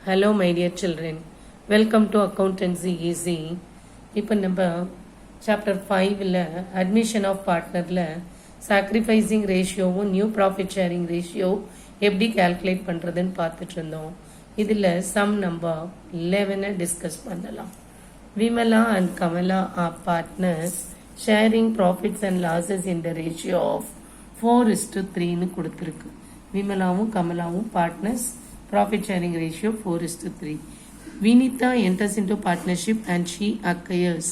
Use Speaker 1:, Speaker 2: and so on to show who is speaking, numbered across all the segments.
Speaker 1: Hello my dear children, welcome to Accountancy Easy. இப்போ நம்ம chapter 5ல் அட்மிஷன் ஆஃப் பார்ட்னரில் சாக்ரிஃபைசிங் ரேஷியோவும் நியூ ப்ராஃபிட் ஷேரிங் ரேஷியோ எப்படி கால்குலேட் பண்ணுறதுன்னு பார்த்துட்டு இருந்தோம். இதில் சம் நம்பர் 11 டிஸ்கஸ் பண்ணலாம். Vimala and Kamala are partners sharing profits and losses in the ratio of 4:3ன்னு கொடுத்துருக்கு. விமலாவும் கமலாவும் partners, profit sharing ratio 4:3. Vinita enters into partnership and she acquires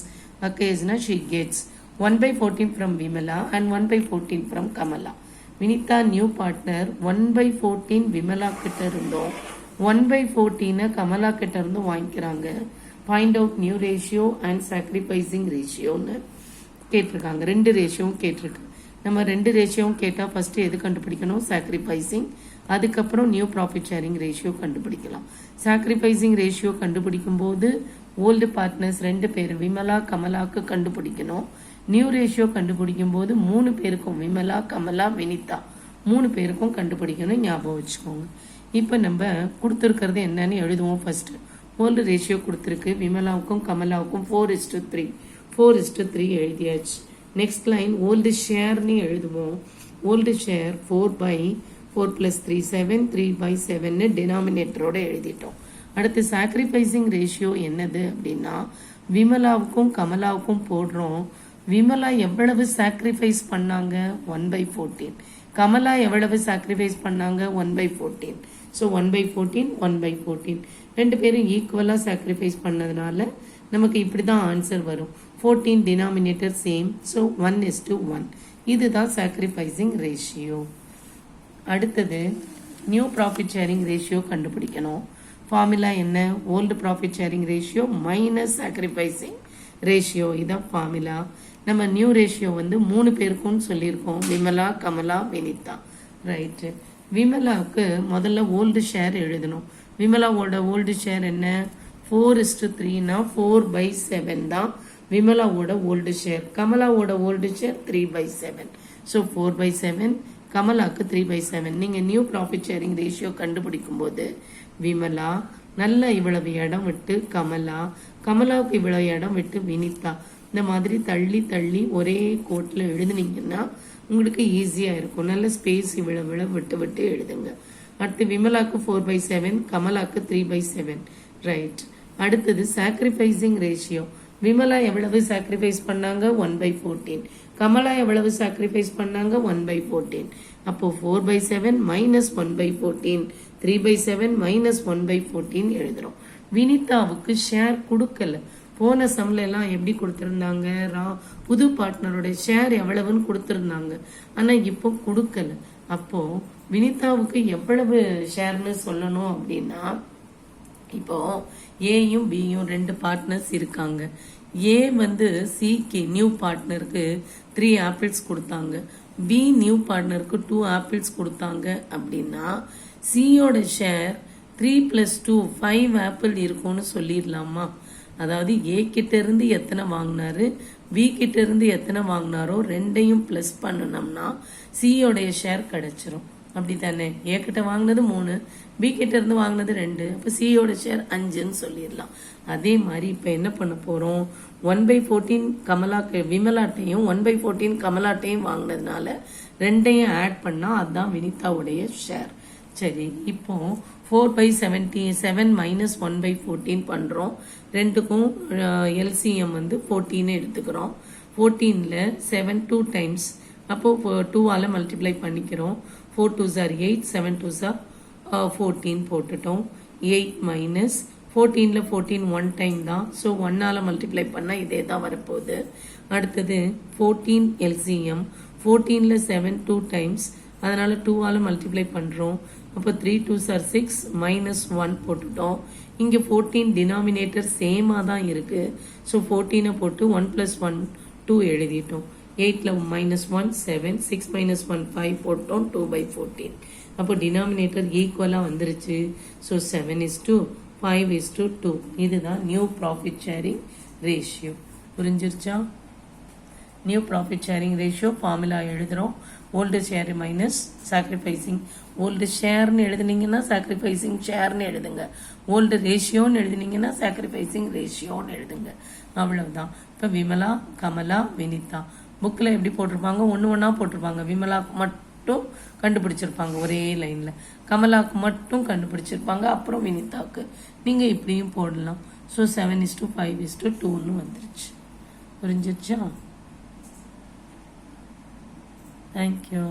Speaker 1: na she gets 1/14 from Vimala and 1/14 from Kamala. Vinita new partner 1/14 Vimala கிட்ட இருந்தோம் 1/14 கமலா கிட்ட இருந்து வாங்கிக்கிறாங்க. Find out new ratio and sacrificing ratioன்னு கேட்டிருக்காங்க. ரெண்டு ரேஷியோவும் கேட்டிருக்கு. நம்ம ரெண்டு ரேஷியோவும் கேட்டால் ஃபர்ஸ்ட் எது கண்டுபிடிக்கணும்? சாக்ரிஃபைசிங். அதுக்கப்புறம் நியூ ப்ராஃபிட் ஷேரிங் ரேஷியோ கண்டுபிடிக்கலாம். சாக்ரிஃபைசிங் ரேஷியோ கண்டுபிடிக்கும் போது ஓல்டு பார்ட்னர்ஸ் ரெண்டு பேர் விமலா கமலாக்கு கண்டுபிடிக்கணும். நியூ ரேஷியோ கண்டுபிடிக்கும் போது 3 பேருக்கும் விமலா கமலா வினிதா 3 பேருக்கும் கண்டுபிடிக்கணும். ஞாபகம் வச்சுக்கோங்க. இப்போ நம்ம கொடுத்துருக்கிறது என்னன்னு எழுதுவோம். ஃபர்ஸ்ட் ஓல்டு ரேஷியோ கொடுத்துருக்கு. விமலாவுக்கும் கமலாவுக்கும் 4:3 எழுதியாச்சு. நெக்ஸ்ட் லைன் ஓல்டு ஷேர்னு எழுதுவோம். ஓல்டு ஷேர் 4/4 + 3 7 3/7 டினாமினேட்டரோட எழுதிட்டோம். அடுத்து சாக்ரிஃபைசிங் ரேஷியோ என்னது அப்படின்னா விமலாவுக்கும் கமலாவுக்கும் போடுறோம். விமலா எவ்வளவு சாக்ரிஃபைஸ் பண்ணாங்க? 1/14. கமலா எவ்வளவு சாக்ரிஃபைஸ் பண்ணாங்க? 1/14. ஸோ 1/14 1/14 ரெண்டு பேரும் ஈக்குவலா சாக்ரிஃபைஸ் பண்ணதுனால நமக்கு இப்படி தான் ஆன்சர் வரும். 14 டினாமினேட்டர் சேம். ஸோ 1:1. இதுதான் சாக்ரிஃபைசிங் ரேஷியோ. அடுத்தது நியூ ப்ராஃபிட் ஷேரிங் ரேஷியோ கண்டுபிடிக்கணும். ஃபார்முலா என்ன? Old profit sharing ratio minus sacrificing ratio. இதான் ஃபார்முலா. நம்ம நியூ ரேஷியோ வந்து 3 பேருக்கும் சொல்லியிருக்கோம். விமலா கமலா வினிதா. ரைட்டு. விமலாவுக்கு முதல்ல ஓல்டு ஷேர் எழுதணும். விமலாவோட ஓல்டு ஷேர் என்ன? 4:3னா 4/7 தான் விமலாவோட ஓல்டு ஷேர். கமலாவோட ஓல்டு ஷேர் 3/7. ஸோ 4/7, கமலாக்கு 3/7. நீங்க நியூ ப்ராஃபிட் ஷேரிங் ரேஷியோ கண்டுபிடிக்கும் போது விமலா நல்ல இவ்வளவு இடம் விட்டு கமலாவுக்கு இவ்வளவு இடம் விட்டு வினிதா, இந்த மாதிரி தள்ளி தள்ளி ஒரே கோட்ல எழுதுனீங்கன்னா உங்களுக்கு ஈஸியா இருக்கும். நல்ல ஸ்பேஸ் இவ்வளவு விட்டு விட்டு எழுதுங்க. அடுத்து விமலாக்கு 4/7, கமலாக்கு 3/7. ரைட். அடுத்தது சாக்ரிஃபைசிங் ரேஷியோ. விமலா எவ்வளவு சாக்ரிஃபைஸ் பண்ணாங்க? 1/14. கமலா எவ்வளவு சாக்ரிஃபைஸ் பண்ணாங்க? 1/14. அப்போ 4/7 மைனஸ் 1/14, 3/7 மைனஸ் 1/14 எழுதுறோம். வினிதாவுக்கு ஷேர் கொடுக்கல. போன சம்ல எல்லாம் எப்படி கொடுத்திருந்தாங்க? புது பார்ட்னரோட ஷேர் எவ்வளவுன்னு கொடுத்திருந்தாங்க. ஆனா இப்போ கொடுக்கல. அப்போ வினிதாவுக்கு எவ்வளவு ஷேர்னு சொல்லணும் அப்படின்னா, இப்போ ஏயும் பியும் 2 பார்ட்னர்ஸ் இருக்காங்க. ஏ வந்து சிக்கு நியூ பார்ட்னருக்கு 3 ஆப்பிள்ஸ் கொடுத்தாங்க. பி நியூ பார்ட்னருக்கு 2 ஆப்பிள்ஸ் கொடுத்தாங்க. அப்படின்னா சியோட ஷேர் 3 + 2 5 ஆப்பிள் இருக்கும்னு சொல்லிடலாமா? அதாவது ஏ கிட்ட இருந்து எத்தனை வாங்கினாரு, பி கிட்ட இருந்து எத்தனை வாங்கினாரோ ரெண்டையும் பிளஸ் பண்ணணும்னா சியோடைய ஷேர் கிடைச்சிரும். அப்படித்தானே? ஏ கிட்ட வாங்கினது 3, பி கிட்ட இருந்து வாங்கினது 2. அப்ப சியோட ஷேர் 5ன்னு சொல்லிடலாம். அதே மாதிரி இப்ப என்ன பண்ண போறோம்? 1/14 விமலாட்டையும் 1/14 கமலாட்டையும் வாங்கினதுனால ரெண்டையும் ஆட் பண்ணா அதுதான் வினிதாவுடைய ஷேர். சரி, இப்போ 4/77 மைனஸ் 1/14 பண்றோம். ரெண்டுக்கும் எல்சிஎம் வந்து 14 எடுத்துக்கிறோம். 14ல 7 2 டைம்ஸ், அப்போ 2ஆல மல்டிப்ளை பண்ணிக்கிறோம். 4 2s are 8, 7 2s are 14 போட்டுட்டோம். 8 மைனஸ் 14ல 14 1 டைம் தான். ஸோ 1ஆல மல்டிப்ளை பண்ணா இதே தான் வரப்போகுது. அடுத்தது 14 எல்சிஎம். 14ல 7 2 டைம்ஸ், அதனால 2ஆல மல்டிப்ளை பண்றோம். அப்போ 3 2s are 6 மைனஸ் 1 போட்டுட்டோம். இங்க 14 டினாமினேட்டர் சேமா தான் இருக்கு. ஸோ 14 போட்டு 1 + 1 2 எழுதிட்டோம். 8ல -1 7, 6 - 1 5 போட்டோம். 2/14. அப்போ டினாமினேட்டர் ஈக்குவலா வந்துருச்சு. ஸோ 7:2 5:2. இதுதான் நியூ ப்ராஃபிட் ஷேரிங் ரேஷியோ. புரிஞ்சிருச்சா? New profit sharing ratio formula எழுதுறோம். Old share minus sacrificing. Old ஷேர்னு எழுதுனீங்கன்னா சாக்ரிஃபைசிங் ஷேர்னு எழுதுங்க. ஓல்டு ரேஷியோன்னு எழுதுனீங்கன்னா சாக்ரிஃபைசிங் ரேஷியோன்னு எழுதுங்க. அவ்வளவுதான். இப்போ விமலா, கமலா, வினிதா புக்கில் எப்படி போட்டிருப்பாங்க, ஒன்று ஒன்றா போட்டிருப்பாங்க. விமலாவுக்கு மட்டும் கண்டுபிடிச்சிருப்பாங்க ஒரே லைனில், கமலாவுக்கு மட்டும் கண்டுபிடிச்சிருப்பாங்க, அப்புறம் வினிதாவுக்கு. நீங்கள் இப்படியும் போடலாம். ஸோ 7:5:2ன்னு வந்துருச்சு. புரிஞ்சிருச்சா? தேங்க்யூ.